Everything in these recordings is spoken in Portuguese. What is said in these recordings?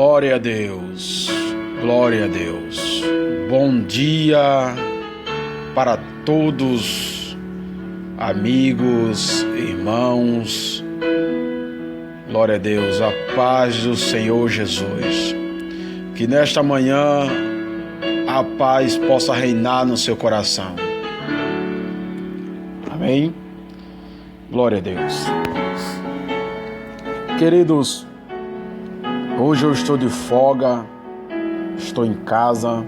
Glória a Deus, glória a Deus. Bom dia para todos, amigos, irmãos. Glória a Deus, a paz do Senhor Jesus. Que nesta manhã a paz possa reinar no seu coração. Amém? Glória a Deus. Queridos, hoje eu estou de folga, estou em casa.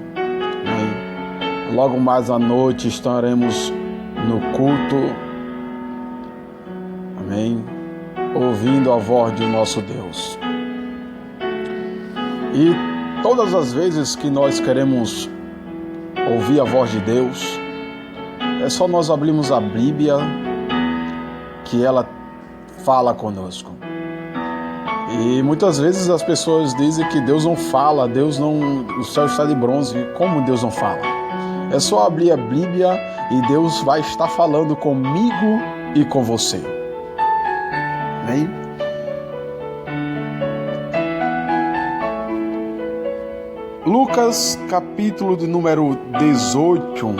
Amém? Logo mais à noite estaremos no culto. Amém? Ouvindo a voz de nosso Deus. E todas as vezes que nós queremos ouvir a voz de Deus, é só nós abrirmos a Bíblia que ela fala conosco. E muitas vezes as pessoas dizem que Deus não fala, o céu está de bronze. Como Deus não fala? É só abrir a Bíblia e Deus vai estar falando comigo e com você. Amém? Lucas, capítulo de número 18.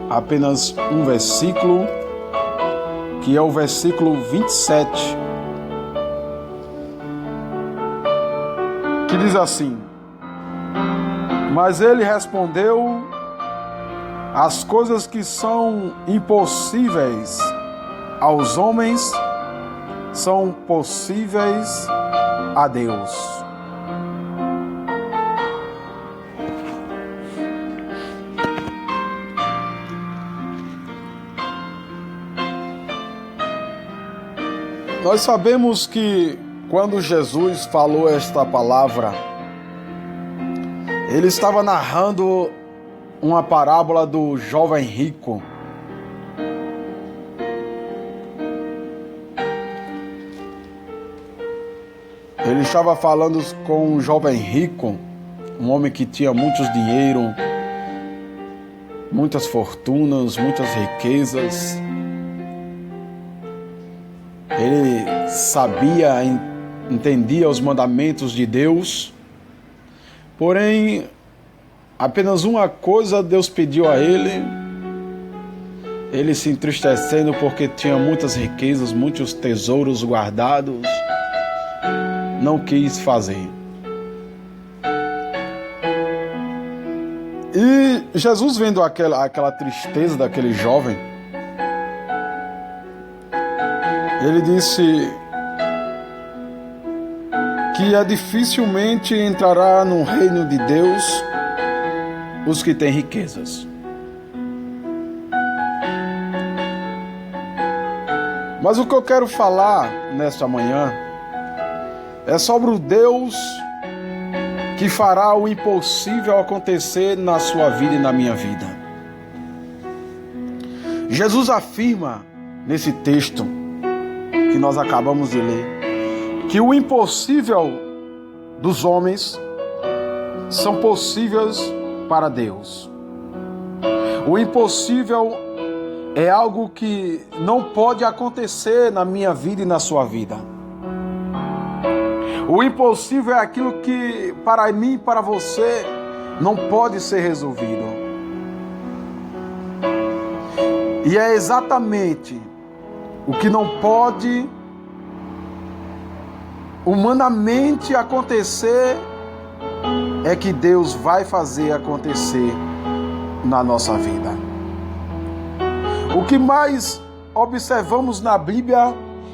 Apenas um versículo, que é o versículo 27. Que diz assim: Mas ele respondeu: as coisas que são impossíveis aos homens são possíveis a Deus. Nós sabemos que quando Jesus falou esta palavra, ele estava narrando uma parábola do jovem rico. Ele estava falando com um jovem rico, um homem que tinha muito dinheiro, muitas fortunas, muitas riquezas. Ele sabia, entendia os mandamentos de Deus, porém, apenas uma coisa Deus pediu a ele. Ele se entristecendo porque tinha muitas riquezas, muitos tesouros guardados, não quis fazer. E Jesus, vendo aquela tristeza daquele jovem, ele disse que dificilmente entrará no reino de Deus os que têm riquezas. Mas o que eu quero falar nesta manhã é sobre o Deus que fará o impossível acontecer na sua vida e na minha vida. Jesus afirma nesse texto que nós acabamos de ler, que o impossível dos homens são possíveis para Deus. O impossível é algo que não pode acontecer na minha vida e na sua vida. O impossível é aquilo que para mim e para você não pode ser resolvido. E é exatamente o que não pode humanamente acontecer é que Deus vai fazer acontecer na nossa vida. O que mais observamos na Bíblia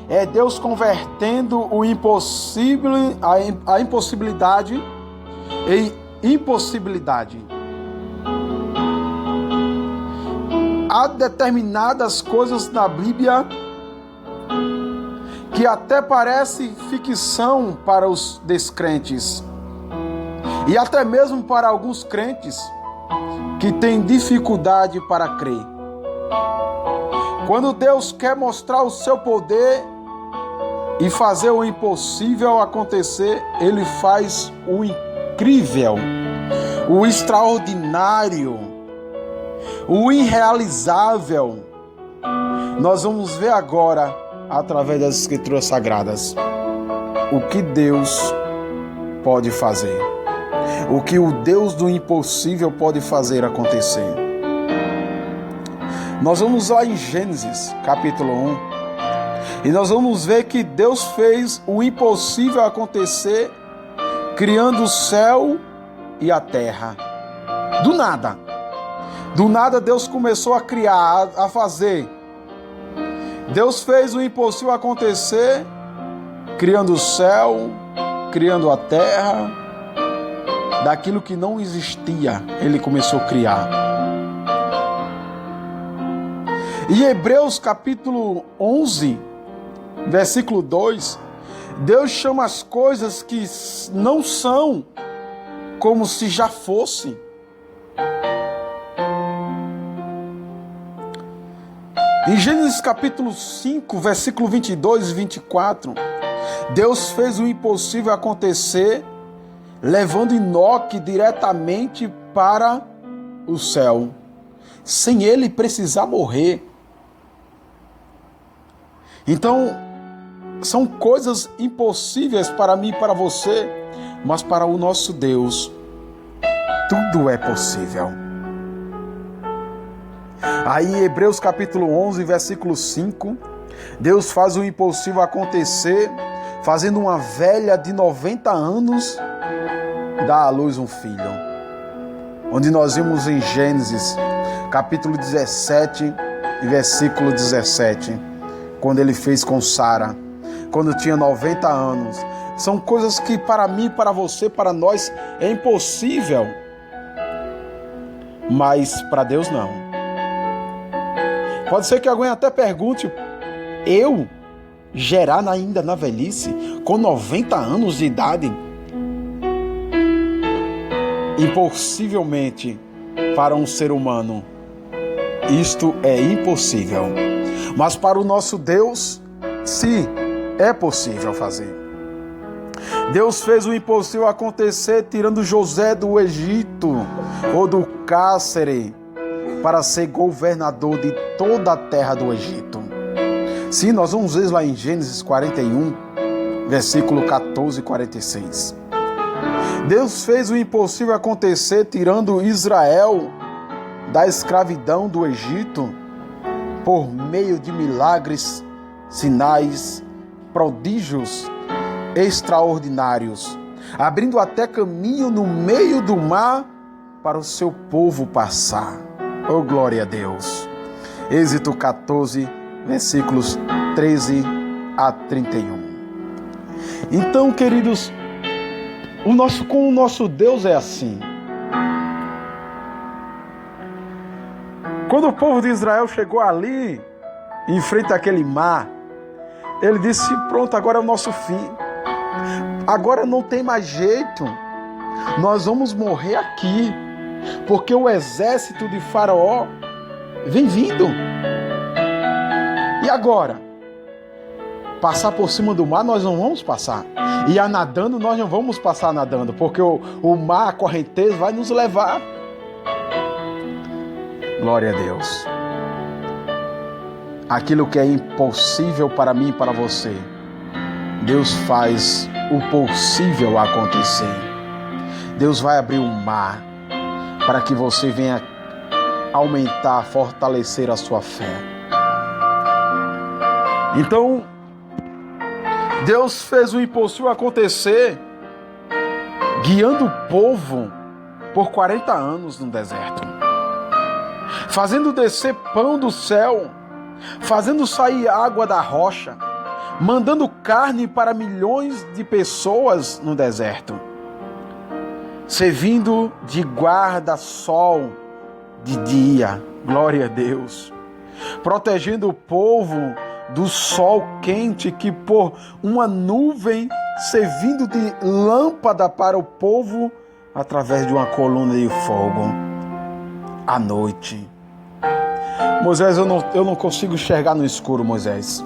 é Deus convertendo o impossível, a impossibilidade em impossibilidade. Há determinadas coisas na Bíblia que até parece ficção para os descrentes e até mesmo para alguns crentes que têm dificuldade para crer. Quando Deus quer mostrar o seu poder e fazer o impossível acontecer, Ele faz o incrível, o extraordinário, o irrealizável. Nós vamos ver agora através das Escrituras Sagradas. o que Deus pode fazer. O que o Deus do impossível pode fazer acontecer. Nós vamos lá em Gênesis, capítulo 1, e nós vamos ver que Deus fez o impossível acontecer, criando o céu e a terra. Do nada. Do nada Deus começou a criar, a fazer. Deus fez o impossível acontecer, criando o céu, criando a terra. Daquilo que não existia, Ele começou a criar. Em Hebreus capítulo 11, versículo 2, Deus chama as coisas que não são como se já fossem. Em Gênesis capítulo 5, versículo 22 e 24, Deus fez o impossível acontecer, levando Enoque diretamente para o céu, sem ele precisar morrer. Então, são coisas impossíveis para mim e para você, mas para o nosso Deus, tudo é possível. Aí em Hebreus capítulo 11, versículo 5, Deus faz o impossível acontecer, fazendo uma velha de 90 anos dar à luz um filho. Onde nós vimos em Gênesis capítulo 17 e versículo 17, quando ele fez com Sara, quando tinha 90 anos. São coisas que para mim, para você, para nós é impossível, mas para Deus não. Pode ser que alguém até pergunte: eu gerar ainda na velhice, com 90 anos de idade? Impossivelmente para um ser humano, isto é impossível. Mas para o nosso Deus, sim, é possível fazer. Deus fez o impossível acontecer, tirando José do Egito ou do cárcere para ser governador de toda a terra do Egito. Sim, nós vamos ver lá em Gênesis 41, versículo 14 e 46. Deus fez o impossível acontecer, tirando Israel da escravidão do Egito por meio de milagres, sinais, prodígios extraordinários, abrindo até caminho no meio do mar para o seu povo passar. Oh, glória a Deus! Êxodo 14, versículos 13 a 31. Então, queridos, com o nosso Deus é assim. Quando o povo de Israel chegou ali, em frente àquele mar, ele disse: pronto, agora é o nosso fim. Agora não tem mais jeito. Nós vamos morrer aqui, porque o exército de Faraó vem vindo. E agora? Passar por cima do mar nós não vamos passar. E a nadando nós não vamos passar nadando, porque o mar, a correnteza vai nos levar. Glória a Deus. Aquilo que é impossível para mim e para você, Deus faz o possível acontecer. Deus vai abrir um mar para que você venha aumentar, fortalecer a sua fé. Então, Deus fez o impossível acontecer, guiando o povo por 40 anos no deserto, fazendo descer pão do céu, fazendo sair água da rocha, mandando carne para milhões de pessoas no deserto, servindo de guarda-sol de dia, glória a Deus, protegendo o povo do sol quente, que por uma nuvem servindo de lâmpada para o povo através de uma coluna de fogo à noite. Moisés, eu não consigo enxergar no escuro, Moisés.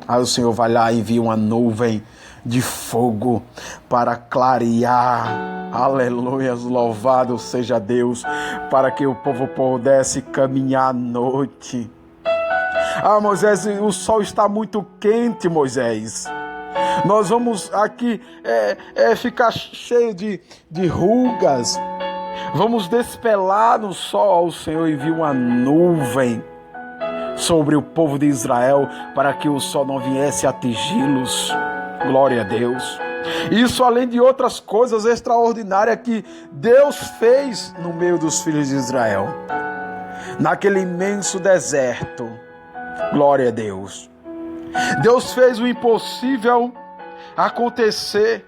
Aí o Senhor vai lá e envia uma nuvem de fogo para clarear. Aleluia, louvado seja Deus, para que o povo pudesse caminhar à noite. Ah, Moisés, o sol está muito quente, Moisés. Nós vamos aqui ficar cheio de rugas. Vamos despelar no sol. O Senhor envia uma nuvem sobre o povo de Israel para que o sol não viesse atingi-los. Glória a Deus. Isso além de outras coisas extraordinárias que Deus fez no meio dos filhos de Israel. Naquele imenso deserto. Glória a Deus. Deus fez o impossível acontecer,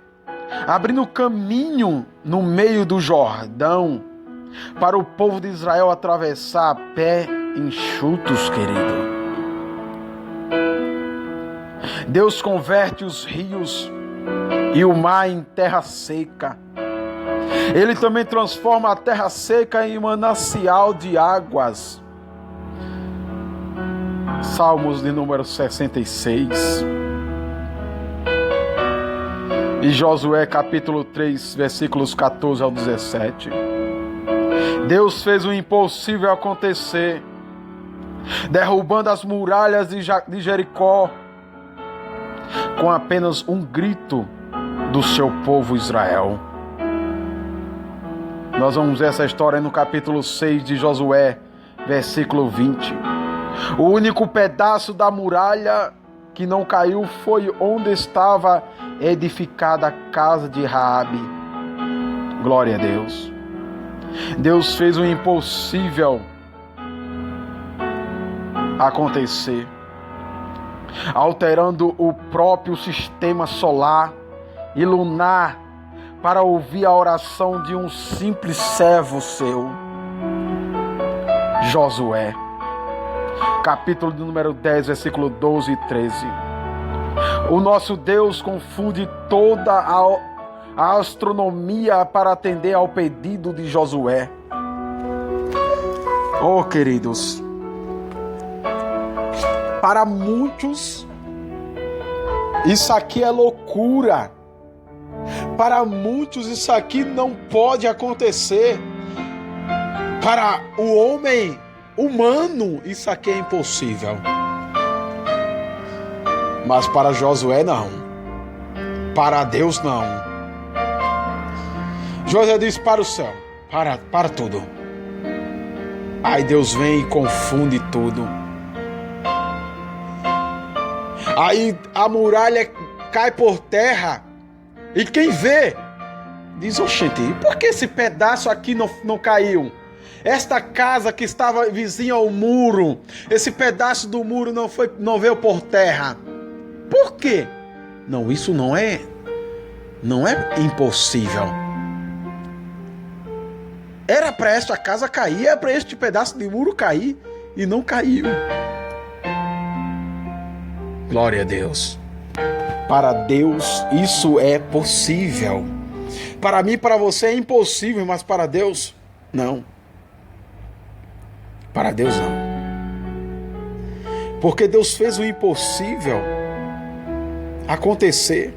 abrindo caminho no meio do Jordão para o povo de Israel atravessar a pé enxutos, querido. Deus converte os rios e o mar em terra seca. Ele também transforma a terra seca em manancial de águas. Salmos de número 66. E Josué capítulo 3, versículos 14 ao 17. Deus fez o impossível acontecer, derrubando as muralhas de Jericó, com apenas um grito do seu povo Israel. Nós vamos ver essa história no capítulo 6 de Josué, versículo 20. O único pedaço da muralha que não caiu foi onde estava edificada a casa de Raabe. Glória a Deus. Deus fez o impossível acontecer, alterando o próprio sistema solar e lunar para ouvir a oração de um simples servo seu, Josué. Capítulo de número 10, versículo 12 e 13. O nosso Deus confunde toda a astronomia para atender ao pedido de Josué. Oh, queridos, para muitos isso aqui é loucura. Para muitos isso aqui não pode acontecer. Para o homem humano isso aqui é impossível. Mas para Josué não. Para Deus não. Josué diz para o céu: para tudo. Aí Deus vem e confunde tudo. Aí a muralha cai por terra. E quem vê diz: oxente, por que esse pedaço aqui não caiu? Esta casa que estava vizinha ao muro, esse pedaço do muro não veio por terra. Por quê? Não, isso não é impossível. Era para esta casa cair, era para este pedaço de muro cair e não caiu. Glória a Deus. Para Deus isso é possível. Para mim, para você é impossível, mas para Deus não. Para Deus não. Porque Deus fez o impossível acontecer.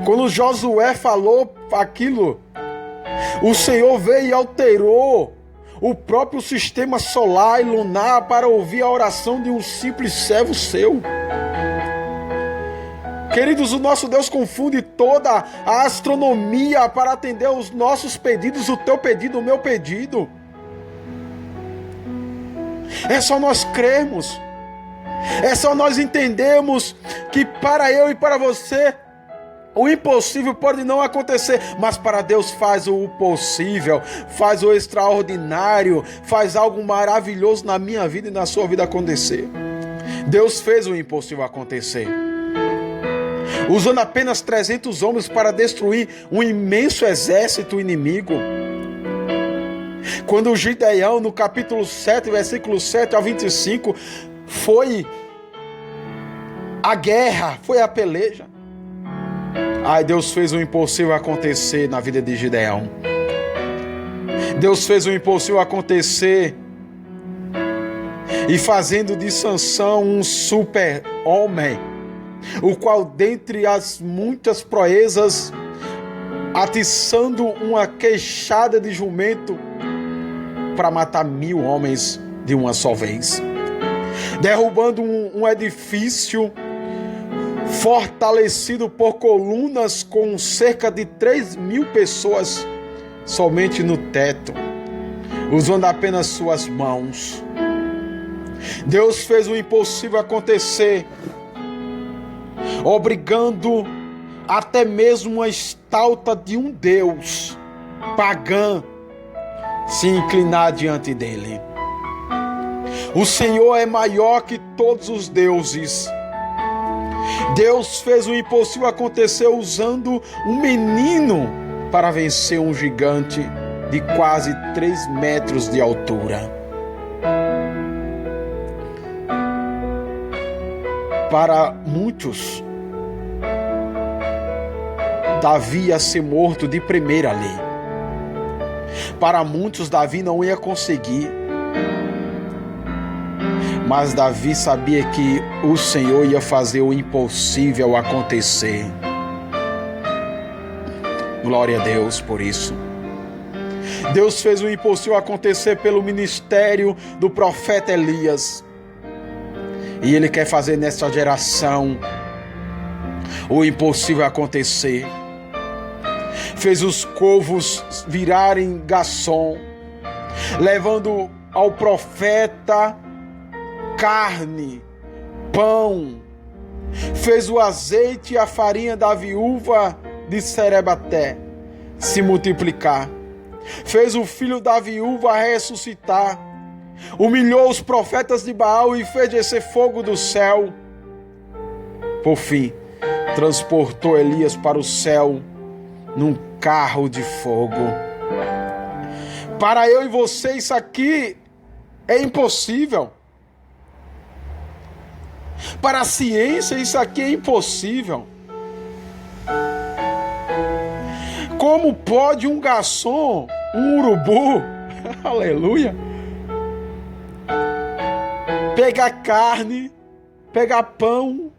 Quando Josué falou aquilo, o Senhor veio e alterou o próprio sistema solar e lunar para ouvir a oração de um simples servo seu. Queridos, o nosso Deus confunde toda a astronomia para atender os nossos pedidos, o teu pedido, o meu pedido. É só nós crermos. É só nós entendermos que para eu e para você o impossível pode não acontecer, mas para Deus faz o possível, faz o extraordinário, faz algo maravilhoso na minha vida e na sua vida acontecer. Deus fez o impossível acontecer, usando apenas 300 homens para destruir um imenso exército inimigo. Quando o Gideão, no capítulo 7, versículo 7 ao 25, foi a guerra, foi a peleja. Ai, Deus fez o impossível acontecer na vida de Gideão. Deus fez o impossível acontecer e fazendo de Sansão um super-homem, o qual, dentre as muitas proezas, atiçando uma queixada de jumento para matar 1000 homens de uma só vez, derrubando um edifício, fortalecido por colunas com cerca de 3.000 pessoas somente no teto, usando apenas suas mãos. Deus fez o impossível acontecer, obrigando até mesmo a estátua de um Deus pagã se inclinar diante dele. O Senhor é maior que todos os deuses. Deus fez o impossível acontecer usando um menino para vencer um gigante de quase 3 metros de altura. Para muitos, Davi ia ser morto de primeira ali. Para muitos, Davi não ia conseguir. Mas Davi sabia que o Senhor ia fazer o impossível acontecer. Glória a Deus por isso. Deus fez o impossível acontecer pelo ministério do profeta Elias. E Ele quer fazer nesta geração o impossível acontecer. Fez os corvos virarem garçom, levando ao profeta carne, pão. Fez o azeite e a farinha da viúva de Serebaté se multiplicar. Fez o filho da viúva ressuscitar. Humilhou os profetas de Baal e fez descer fogo do céu. Por fim, transportou Elias para o céu num carro de fogo. Para eu e você, isso aqui é impossível. Para a ciência, isso aqui é impossível. Como pode um garçom, um urubu, aleluia, pegar carne, pegar pão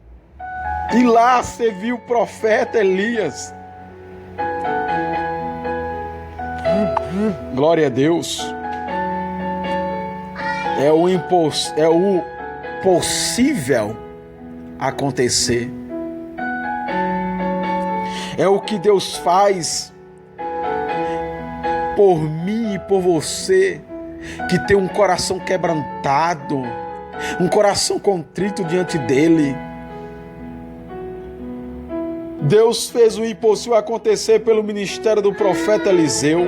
e lá servir o profeta Elias? Glória a Deus. É o possível acontecer. É o que Deus faz por mim e por você, que tem um coração quebrantado, um coração contrito diante dele. Deus fez o impossível acontecer pelo ministério do profeta Eliseu.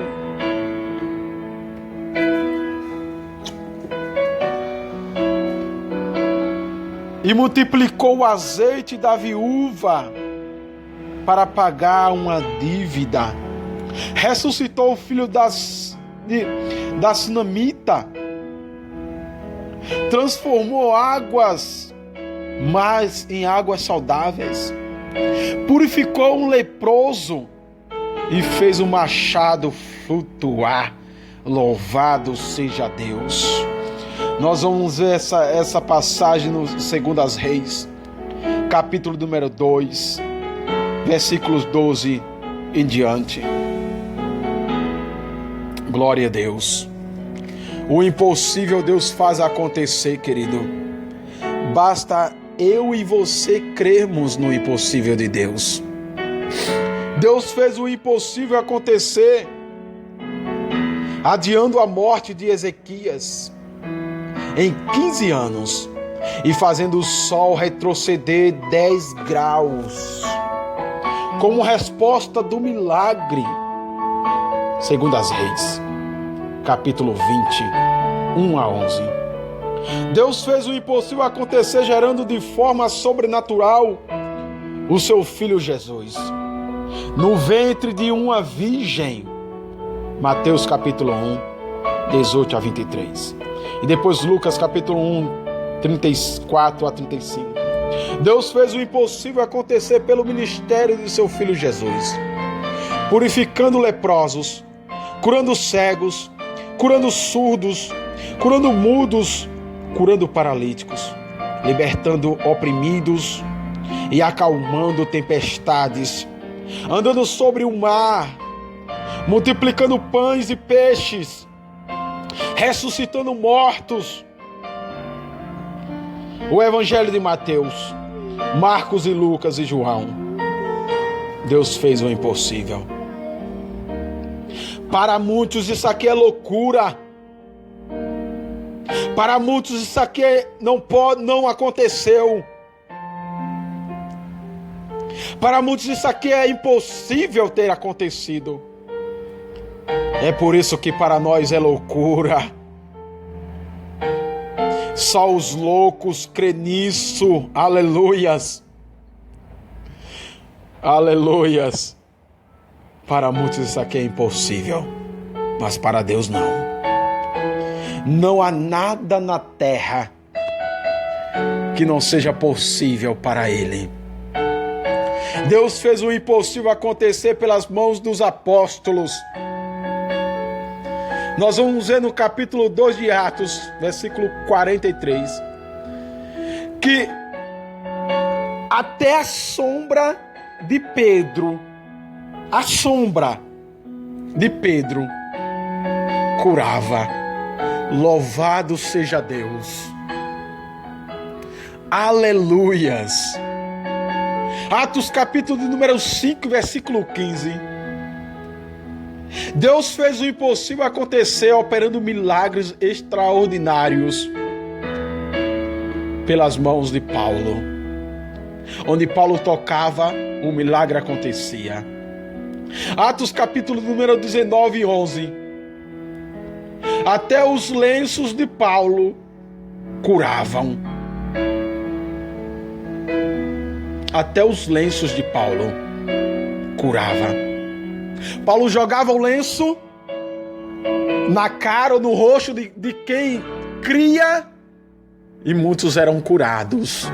E multiplicou o azeite da viúva para pagar uma dívida. Ressuscitou o filho da Sunamita. Transformou águas mais em águas saudáveis. Purificou um leproso e fez o machado flutuar. Louvado seja Deus. Nós vamos ver essa passagem no 2 Reis, capítulo número 2, versículos 12 em diante. Glória a Deus. O impossível Deus faz acontecer, querido. Basta eu e você crermos no impossível de Deus. Deus fez o impossível acontecer, adiando a morte de Ezequias em 15 anos e fazendo o sol retroceder 10 graus, como resposta do milagre. 2 Reis, capítulo 20, 1 a 11. Deus fez o impossível acontecer, gerando de forma sobrenatural o seu filho Jesus, no ventre de uma virgem. Mateus capítulo 1, 18 a 23. E depois Lucas capítulo 1, 34 a 35. Deus fez o impossível acontecer pelo ministério de seu filho Jesus, purificando leprosos, curando cegos, curando surdos, curando mudos, curando paralíticos, libertando oprimidos e acalmando tempestades, andando sobre o mar, multiplicando pães e peixes, ressuscitando mortos. O Evangelho de Mateus, Marcos e Lucas e João, Deus fez o impossível. Para muitos isso aqui é loucura. Para muitos isso aqui não aconteceu. Para muitos isso aqui é impossível ter acontecido. É por isso que para nós é loucura. Só os loucos crêem nisso. Aleluias. Aleluias. Para muitos isso aqui é impossível, mas para Deus não. Não há nada na terra que não seja possível para Ele. Deus fez o impossível acontecer pelas mãos dos apóstolos. Nós vamos ver no capítulo 2 de Atos, versículo 43, que até a sombra de Pedro, curava. Louvado seja Deus. Aleluias. Atos capítulo de número 5, versículo 15. Deus fez o impossível acontecer, operando milagres extraordinários pelas mãos de Paulo. Onde Paulo tocava, um milagre acontecia. Atos capítulo número 19, 11. Até os lenços de Paulo curavam. Até os lenços de Paulo curava. Paulo jogava o lenço na cara ou no rosto de quem cria e muitos eram curados.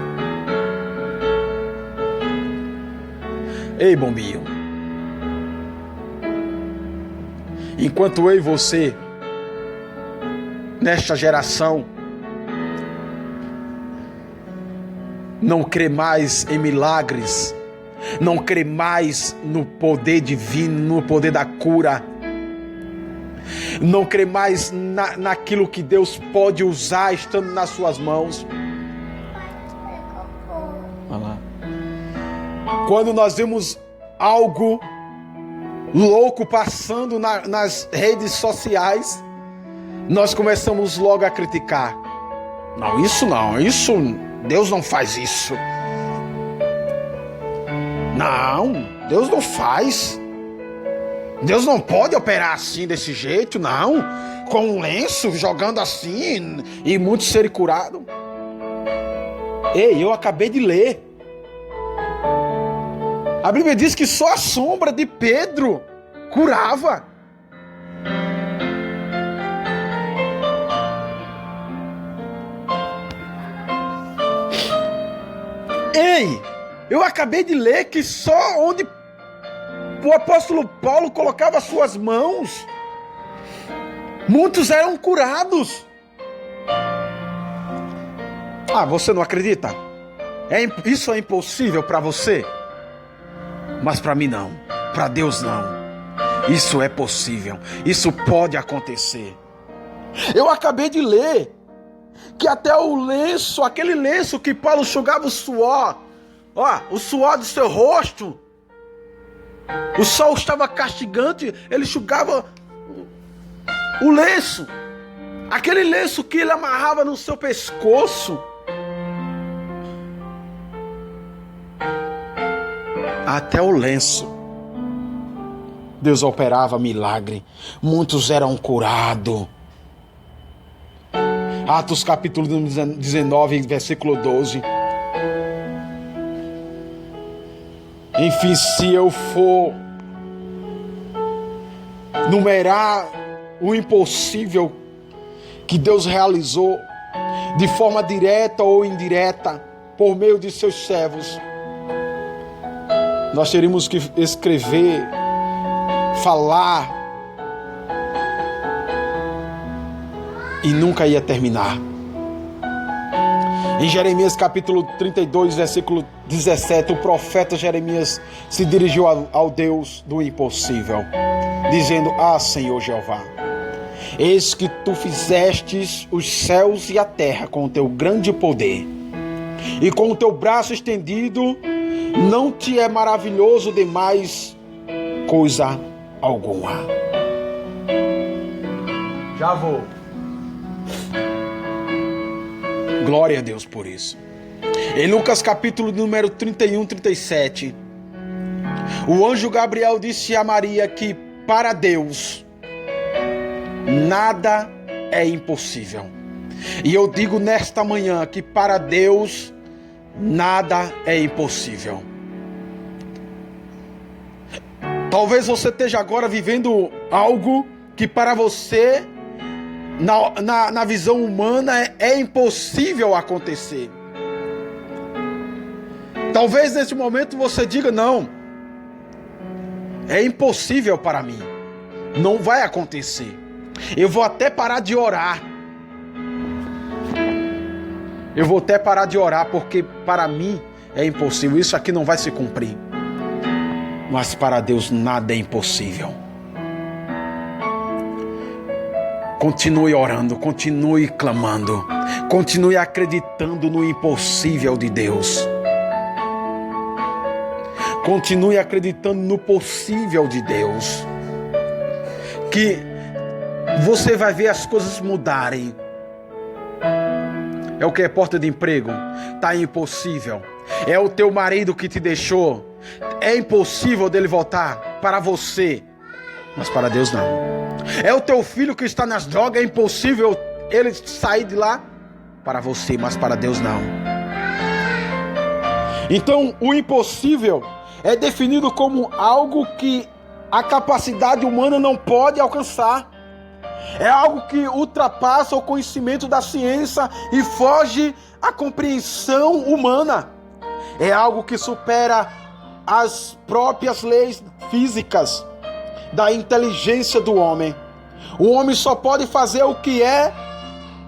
Ei, bombinho. Enquanto eu e você, nesta geração, não crê mais em milagres, não crê mais no poder divino, no poder da cura, não crê mais naquilo que Deus pode usar estando nas suas mãos. Olha lá. Quando nós vemos algo louco passando nas redes sociais, nós começamos logo a criticar. Não, isso Deus não faz isso. Não, Deus não faz. Deus não pode operar assim, desse jeito, não. Com um lenço, jogando assim, e muitos serem curados. Ei, eu acabei de ler. A Bíblia diz que só a sombra de Pedro curava. Ei, eu acabei de ler que só onde o apóstolo Paulo colocava suas mãos, muitos eram curados. Ah, você não acredita? Isso é impossível para você? Mas para mim não, para Deus não. Isso é possível, isso pode acontecer. Eu acabei de ler que até o lenço, aquele lenço que Paulo enxugava o suor, o suor do seu rosto, o sol estava castigante, ele enxugava o lenço, aquele lenço que ele amarrava no seu pescoço. Até o lenço, Deus operava milagre, muitos eram curados. Atos capítulo 19, versículo 12. Enfim, se eu for numerar o impossível que Deus realizou de forma direta ou indireta por meio de seus servos, nós teríamos que escrever, falar e nunca ia terminar. Em Jeremias capítulo 32, versículo 17, o profeta Jeremias se dirigiu ao Deus do impossível, dizendo: Ah, Senhor Jeová, eis que tu fizestes os céus e a terra com o teu grande poder, E com o teu braço estendido, não te é maravilhoso demais coisa alguma. Já vou. Glória a Deus por isso. Em Lucas capítulo número 31, 37, o anjo Gabriel disse a Maria que para Deus nada é impossível. E eu digo nesta manhã que para Deus nada é impossível. Talvez você esteja agora vivendo algo que para você, na visão humana, é impossível acontecer. Talvez nesse momento você diga: não, é impossível para mim, não vai acontecer. Eu vou até parar de orar. Eu vou até parar de orar porque para mim é impossível. Isso aqui não vai se cumprir. Mas para Deus nada é impossível. Continue orando, continue clamando, continue acreditando no impossível de Deus. Continue acreditando no possível de Deus. Que você vai ver as coisas mudarem. É o que? É porta de emprego? Está impossível. É o teu marido que te deixou. É impossível dele voltar para você. Mas para Deus não. É o teu filho que está nas drogas. É impossível ele sair de lá. Para você, mas para Deus não. Então o impossível é definido como algo que a capacidade humana não pode alcançar. É algo que ultrapassa o conhecimento da ciência e foge à compreensão humana. É algo que supera as próprias leis físicas da inteligência do homem. O homem só pode fazer o que é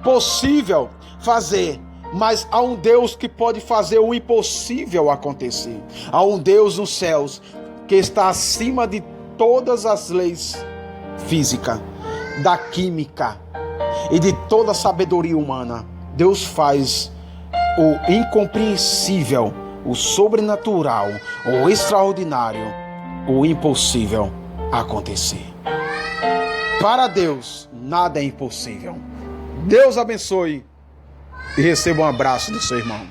possível fazer, mas há um Deus que pode fazer o impossível acontecer. Há um Deus nos céus que está acima de todas as leis físicas, da química e de toda a sabedoria humana. Deus faz o incompreensível, o sobrenatural, o extraordinário, o impossível acontecer. Para Deus, nada é impossível. Deus abençoe e receba um abraço do seu irmão.